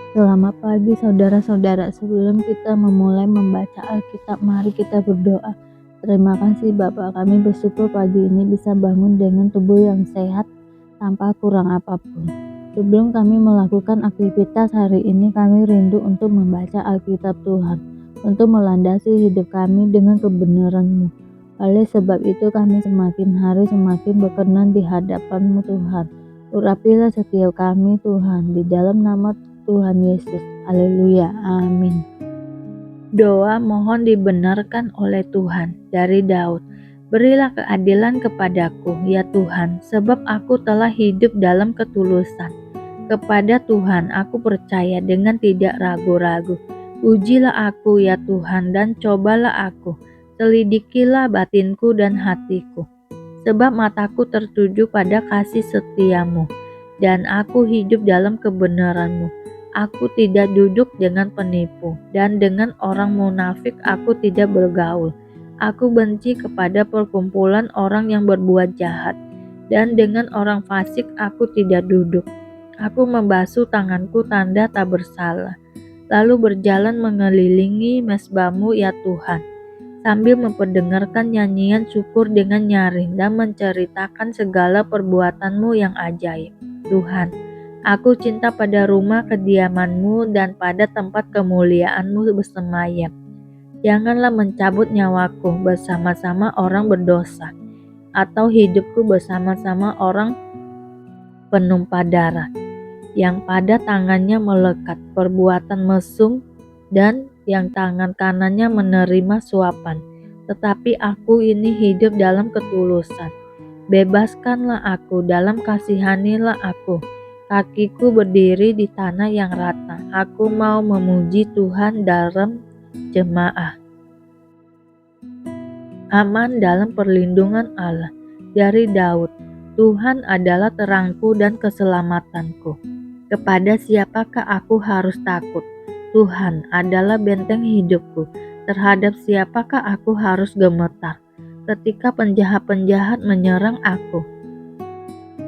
Selamat pagi saudara-saudara, sebelum kita memulai membaca Alkitab, mari kita berdoa. Terima kasih Bapa, kami bersyukur pagi ini bisa bangun dengan tubuh yang sehat tanpa kurang apapun. Sebelum kami melakukan aktivitas hari ini, kami rindu untuk membaca Alkitab Tuhan, untuk melandasi hidup kami dengan kebenaran-Mu. Oleh sebab itu kami semakin hari semakin berkenan di hadapan-Mu Tuhan. Urapilah setiap kami Tuhan, di dalam nama Tuhan Yesus. Haleluya. Amin. Doa mohon dibenarkan oleh Tuhan dari Daud. Berilah keadilan kepadaku, ya Tuhan, sebab aku telah hidup dalam ketulusan. Kepada Tuhan aku percaya dengan tidak ragu-ragu. Ujilah aku, ya Tuhan, dan cobalah aku. Selidikilah batinku dan hatiku. Sebab mataku tertuju pada kasih setiamu, dan aku hidup dalam kebenaranmu. Aku tidak duduk dengan penipu, dan dengan orang munafik aku tidak bergaul. Aku benci kepada perkumpulan orang yang berbuat jahat, dan dengan orang fasik aku tidak duduk. Aku membasuh tanganku tanda tak bersalah, lalu berjalan mengelilingi mezbahmu ya Tuhan, sambil memperdengarkan nyanyian syukur dengan nyaring dan menceritakan segala perbuatanmu yang ajaib. Tuhan, aku cinta pada rumah kediaman-Mu dan pada tempat kemuliaan-Mu bersemayam. Janganlah mencabut nyawaku bersama-sama orang berdosa, atau hidupku bersama-sama orang penumpah darah, yang pada tangannya melekat perbuatan mesum dan yang tangan kanannya menerima suapan. Tetapi aku ini hidup dalam ketulusan. Bebaskanlah aku, dalam kasihanilah aku. Kakiku berdiri di tanah yang rata. Aku mau memuji Tuhan dalam jemaah. Aman dalam perlindungan Allah. Dari Daud, Tuhan adalah terangku dan keselamatanku. Kepada siapakah aku harus takut? Tuhan adalah benteng hidupku. Terhadap siapakah aku harus gemetar? Ketika penjahat-penjahat menyerang aku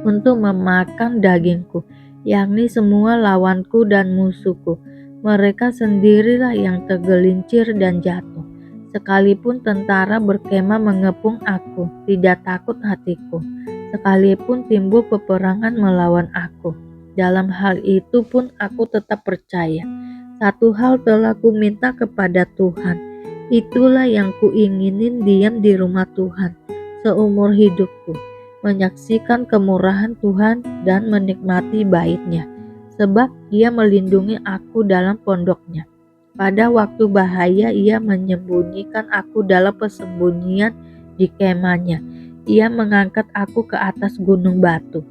untuk memakan dagingku, yakni semua lawanku dan musuhku, mereka sendirilah yang tergelincir dan jatuh. Sekalipun tentara berkemah mengepung aku, tidak takut hatiku. Sekalipun timbul peperangan melawan aku, dalam hal itu pun aku tetap percaya. Satu hal telah kuminta kepada Tuhan, itulah yang kuinginin, diam di rumah Tuhan seumur hidupku, menyaksikan kemurahan Tuhan dan menikmati bait-Nya, sebab Ia melindungi aku dalam pondok-Nya. Pada waktu bahaya Ia menyembunyikan aku dalam persembunyian di kemah-Nya. Ia mengangkat aku ke atas gunung batu.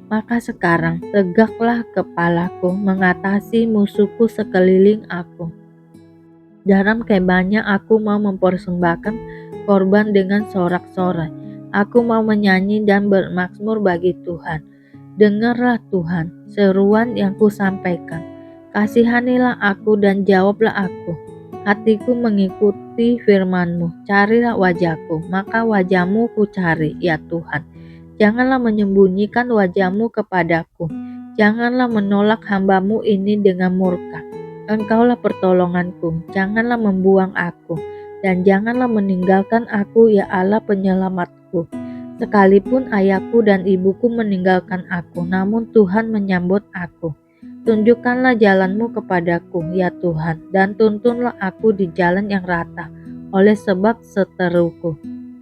Maka sekarang tegaklah kepalaku mengatasi musuhku sekeliling aku. Dalam kemahnya aku mau mempersembahkan korban dengan sorak-sorai. Aku mau menyanyi dan bermazmur bagi Tuhan. Dengarlah Tuhan seruan yang kusampaikan. Kasihanilah aku dan jawablah aku. Hatiku mengikuti firman-Mu. Carilah wajah-Ku, maka wajah-Mu ku cari, ya Tuhan. Janganlah menyembunyikan wajah-Mu kepadaku. Janganlah menolak hamba-Mu ini dengan murka. Engkaulah pertolonganku, janganlah membuang aku, dan janganlah meninggalkan aku, ya Allah penyelamatku. Sekalipun ayahku dan ibuku meninggalkan aku, namun Tuhan menyambut aku. Tunjukkanlah jalan-Mu kepadaku, ya Tuhan, dan tuntunlah aku di jalan yang rata, oleh sebab seteruku.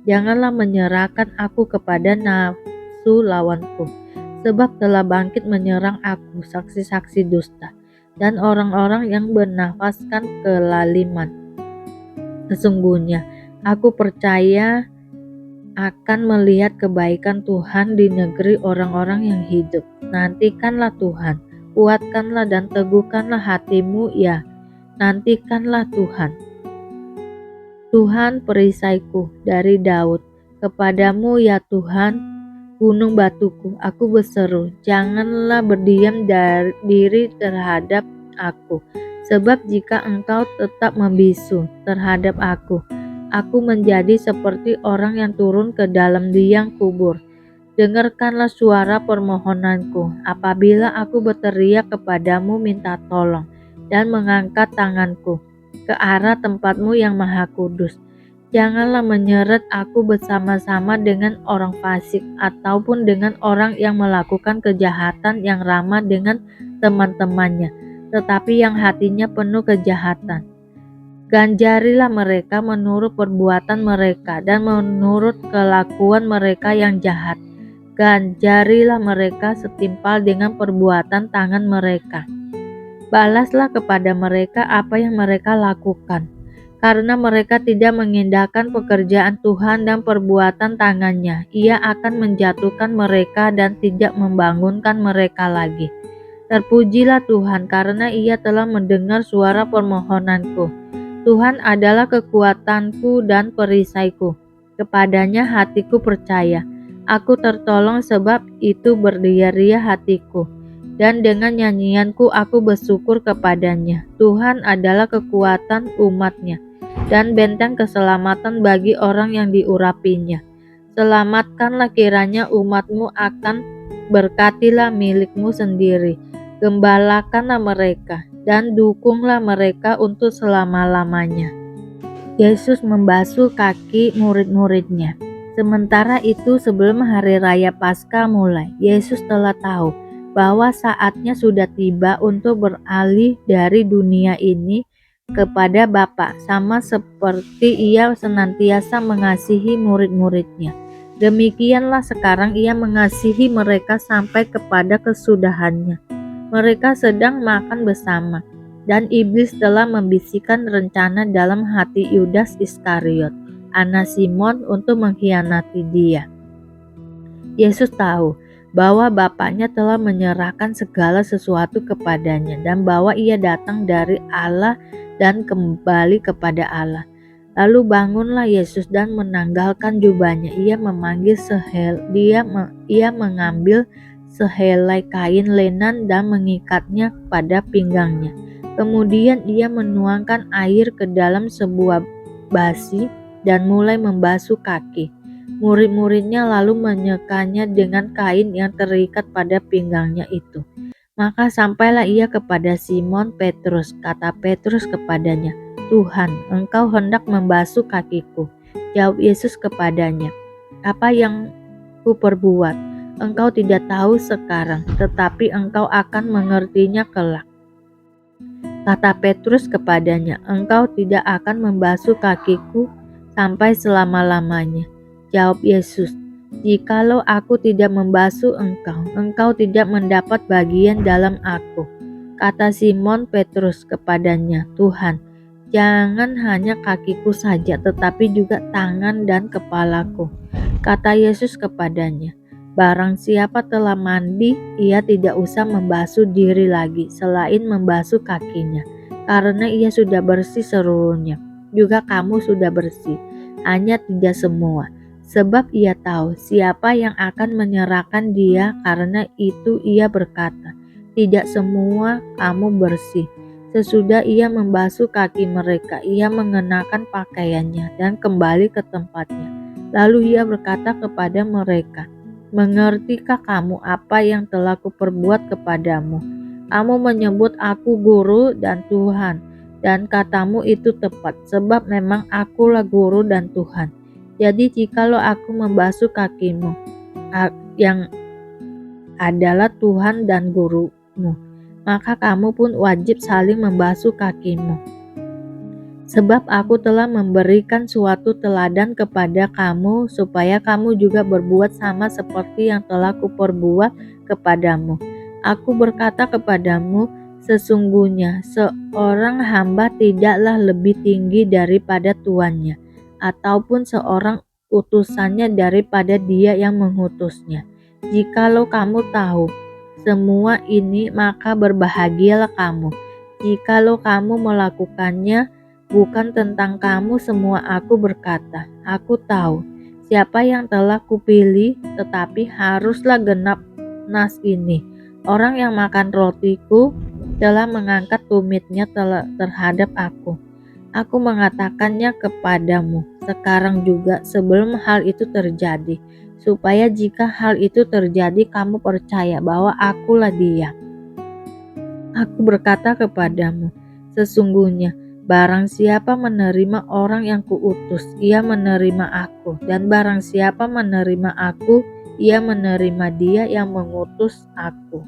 Janganlah menyerahkan aku kepada nafsu lawanku, sebab telah bangkit menyerang aku saksi-saksi dusta dan orang-orang yang bernafaskan kelaliman. Sesungguhnya aku percaya akan melihat kebaikan Tuhan di negeri orang-orang yang hidup. Nantikanlah Tuhan, kuatkanlah dan teguhkanlah hatimu, ya. Nantikanlah Tuhan. Tuhan perisaiku, dari Daud. Kepadamu ya Tuhan, gunung batuku, aku berseru, janganlah berdiam diri terhadap aku. Sebab jika Engkau tetap membisu terhadap aku menjadi seperti orang yang turun ke dalam liang kubur. Dengarkanlah suara permohonanku apabila aku berteriak kepadamu minta tolong. dan mengangkat tanganku ke arah tempat-Mu yang maha kudus. Janganlah menyeret aku bersama-sama dengan orang fasik ataupun dengan orang yang melakukan kejahatan yang ramah dengan teman-temannya, tetapi yang hatinya penuh kejahatan. Ganjarilah mereka menurut perbuatan mereka dan menurut kelakuan mereka yang jahat. Ganjarilah mereka setimpal dengan perbuatan tangan mereka. Balaslah kepada mereka apa yang mereka lakukan, karena mereka tidak mengindahkan pekerjaan Tuhan dan perbuatan tangannya. Ia akan menjatuhkan mereka dan tidak membangunkan mereka lagi. Terpujilah Tuhan karena Ia telah mendengar suara permohonanku. Tuhan adalah kekuatanku dan perisaiku. Kepadanya hatiku percaya. Aku tertolong sebab itu berria-ria hatiku. Dan dengan nyanyianku aku bersyukur kepadanya. Tuhan adalah kekuatan umatnya dan benteng keselamatan bagi orang yang diurapinya. Selamatkanlah kiranya umatmu akan berkatilah milikmu sendiri. Gembalakanlah mereka dan dukunglah mereka untuk selama-lamanya. Yesus membasuh kaki murid-muridnya. Sementara itu sebelum hari raya Paskah mulai, Yesus telah tahu bahwa saatnya sudah tiba untuk beralih dari dunia ini kepada Bapa, sama seperti Ia senantiasa mengasihi murid-muridnya. Demikianlah sekarang Ia mengasihi mereka sampai kepada kesudahannya. Mereka sedang makan bersama, dan iblis telah membisikkan rencana dalam hati Yudas Iskariot, anak Simon, untuk mengkhianati Dia. Yesus tahu bahwa Bapaknya telah menyerahkan segala sesuatu kepadanya dan bahwa Ia datang dari Allah dan kembali kepada Allah. Lalu bangunlah Yesus dan menanggalkan jubahnya. Ia mengambil sehelai kain lenan dan mengikatnya pada pinggangnya. Kemudian Ia menuangkan air ke dalam sebuah basi dan mulai membasuh kaki. Murid-muridnya lalu menyekanya dengan kain yang terikat pada pinggangnya itu. Maka sampailah Ia kepada Simon Petrus. Kata Petrus kepadanya, "Tuhan, Engkau hendak membasuh kakiku." Jawab Yesus kepadanya, "Apa yang kuperbuat, Engkau tidak tahu sekarang, tetapi engkau akan mengertinya kelak." Kata Petrus kepadanya, "Engkau tidak akan membasuh kakiku sampai selama-lamanya." Jawab Yesus, "Jikalau aku tidak membasuh engkau, engkau tidak mendapat bagian dalam aku." Kata Simon Petrus kepadanya, "Tuhan, jangan hanya kakiku saja, tetapi juga tangan dan kepalaku." Kata Yesus kepadanya, "Barang siapa telah mandi, ia tidak usah membasuh diri lagi, selain membasuh kakinya, karena ia sudah bersih seluruhnya. Juga kamu sudah bersih, hanya tidak semua. Sebab ia tahu siapa yang akan menyerahkan dia, karena itu ia berkata, 'Tidak semua kamu bersih.' Sesudah ia membasuh kaki mereka, ia mengenakan pakaiannya dan kembali ke tempatnya. Lalu ia berkata kepada mereka, 'Mengertikah kamu apa yang telah kuperbuat kepadamu? Kamu menyebut aku guru dan Tuhan, dan katamu itu tepat, sebab memang akulah guru dan Tuhan. Jadi jikalau aku membasuh kakimu, yang adalah Tuhan dan gurumu, maka kamu pun wajib saling membasuh kakimu. Sebab aku telah memberikan suatu teladan kepada kamu, supaya kamu juga berbuat sama seperti yang telah kuperbuat kepadamu. Aku berkata kepadamu, sesungguhnya seorang hamba tidaklah lebih tinggi daripada tuannya, ataupun seorang utusannya daripada dia yang mengutusnya. Jikalau kamu tahu semua ini, maka berbahagialah kamu. Jikalau kamu melakukannya, bukan tentang kamu semua aku berkata. Aku tahu siapa yang telah kupilih, tetapi haruslah genap nas ini. Orang yang makan rotiku telah mengangkat tumitnya terhadap aku. Aku mengatakannya kepadamu sekarang juga, sebelum hal itu terjadi, supaya jika hal itu terjadi kamu percaya bahwa akulah Dia. Aku berkata kepadamu, sesungguhnya barang siapa menerima orang yang kuutus, ia menerima aku, dan barang siapa menerima aku, ia menerima dia yang mengutus aku.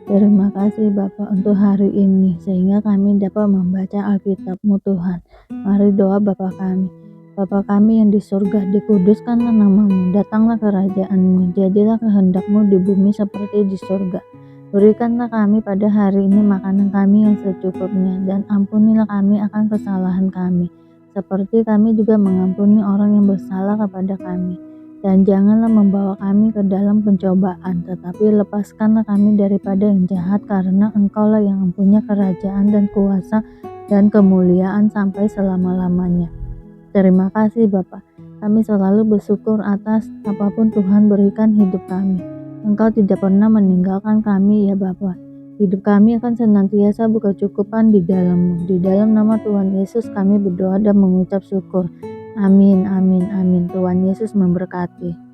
Terima kasih Bapa untuk hari ini, sehingga kami dapat membaca Alkitab-Mu Tuhan. Mari doa Bapa kami. Bapa kami yang di surga, dikuduskanlah nama-Mu, datanglah kerajaan-Mu, jadilah kehendak-Mu di bumi seperti di surga. Berikanlah kami pada hari ini makanan kami yang secukupnya, dan ampunilah kami akan kesalahan kami, seperti kami juga mengampuni orang yang bersalah kepada kami. Dan janganlah membawa kami ke dalam pencobaan, tetapi lepaskanlah kami daripada yang jahat, karena Engkaulah yang mempunyai kerajaan dan kuasa dan kemuliaan sampai selama-lamanya. Terima kasih Bapa. Kami selalu bersyukur atas apapun Tuhan berikan hidup kami. Engkau tidak pernah meninggalkan kami ya Bapa. Hidup kami akan senantiasa berkecukupan di dalam-Mu. Di dalam nama Tuhan Yesus kami berdoa dan mengucap syukur. Amin, amin, amin. Tuhan Yesus memberkati.